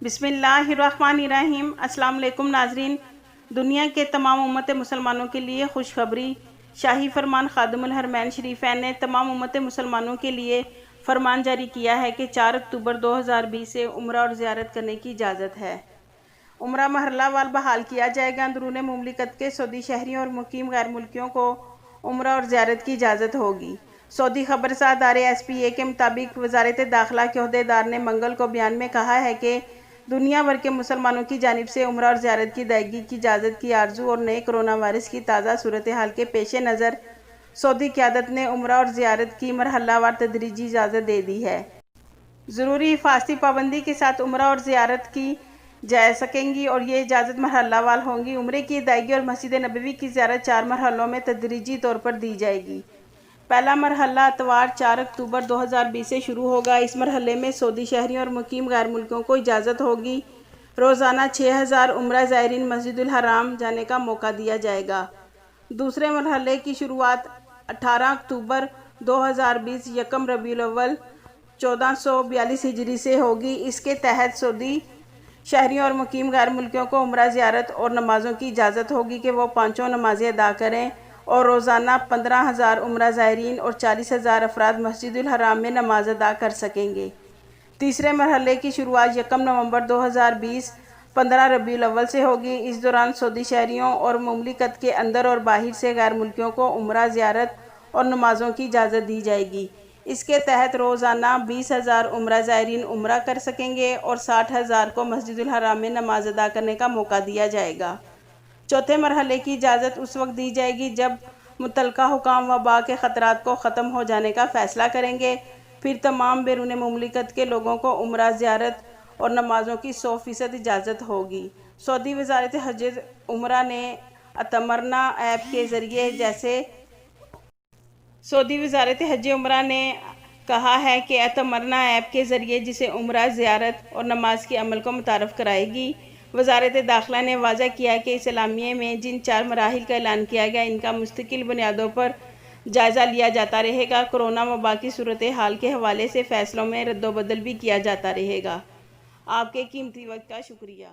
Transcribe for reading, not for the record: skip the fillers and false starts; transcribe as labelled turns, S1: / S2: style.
S1: बिस्मिल्लाहिर्रहमानिर्रहीम। अस्सलाम वालेकुम नाजरीन। दुनिया के तमाम उम्मत मुसलमानों के लिए खुशखबरी। शाही फरमान खादिमुल हरमैन शरीफैन ने तमाम उम्मत मुसलमानों के लिए फरमान जारी किया है कि 4 अक्टूबर 2020 से उम्रा और ज़ियारत करने की इजाज़त है। उम्रा मरहला वार बहाल किया जाएगा। अंदरून मुमलिकत के सऊदी शहरियों और मुकीम गैर मुल्कियों को उम्रा और ज़ियारत की इजाज़त होगी। सऊदी खबरसार इदारे SPA के मुताबिक वज़ारत दाखिला के अहदेदार ने मंगल को बयान में कहा है कि दुनिया भर के मुसलमानों की जानिब से उम्रा और ज़ियारत की अदायगी की इजाज़त की आरज़ू और नए कोरोना वायरस की ताज़ा सूरत हाल के पेश नज़र सऊदी क़यादत ने उम्रा और ज़ियारत की मरहलावार तदरीजी इजाज़त दे दी है। ज़रूरी हिफाजती पाबंदी के साथ उम्रा और ज़ियारत की जा सकेंगी और ये इजाज़त मरहलावार होंगी। उम्रे की अदायगी और मस्जिद नबवी की ज़ियारत 4 मरहलों में तदरीजी तौर पर दी जाएगी। पहला मरहला इतवार 4 अक्टूबर 2020 से शुरू होगा। इस मरहले में सऊदी शहरियों और मुकीम गैर मुल्कियों को इजाज़त होगी। रोज़ाना 6000 उम्रा ज़ायरीन मस्जिदुल हराम जाने का मौका दिया जाएगा। दूसरे मरहले की शुरुआत 18 अक्टूबर 2020 यकम रबीउल अव्वल 1442 हिजरी से होगी। इसके तहत सऊदी शहरियों और मुकीम गैर मुल्कियों को उम्रा ज़ियारत और नमाज़ों की इजाज़त होगी कि वो 5 नमाज़ें अदा करें और रोज़ाना 15,000 उम्रा ज़ायरीन और 40,000 अफराद मस्जिदुल हराम में नमाज अदा कर सकेंगे। तीसरे मरहले की शुरुआत यकम नवंबर 2020 15 रबीउल अव्वल से होगी। इस दौरान सऊदी शहरियों और मुमलिकत के अंदर और बाहर से गैर मुल्कियों को उम्रा ज़ियारत और नमाज़ों की इजाज़त दी जाएगी। इसके तहत रोज़ाना 20,000 उम्रा ज़ायरीन उम्रा कर सकेंगे और 60,000 को मस्जिदुल हराम में नमाज अदा करने का मौका दिया जाएगा। चौथे मरहले की इजाज़त उस वक्त दी जाएगी जब मुतल्लिका हुकाम वबा के ख़तरात को ख़त्म हो जाने का फ़ैसला करेंगे। फिर तमाम बैरून मुमलिकत के लोगों को उम्रा ज़ियारत और नमाज़ों की 100% इजाज़त होगी। सऊदी वज़ारत हज उम्रा ने अतमरना ऐप के ज़रिए सऊदी वज़ारत हज उम्रा ने कहा है कि अतमरना ऐप के ज़रिए जिसे उम्रा ज़ियारत और नमाज के अमल को मुतारफ़ कराएगी। वज़ारत दाखिला ने वाज़ा किया कि इस एलामिये में जिन 4 मराहिल का ऐलान किया गया इनका मुस्तकिल बुनियादों पर जायज़ा लिया जाता रहेगा। कोरोना वबा की सूरत हाल के हवाले से फ़ैसलों में रद्दोबदल भी किया जाता रहेगा। आपके कीमती वक्त का शुक्रिया।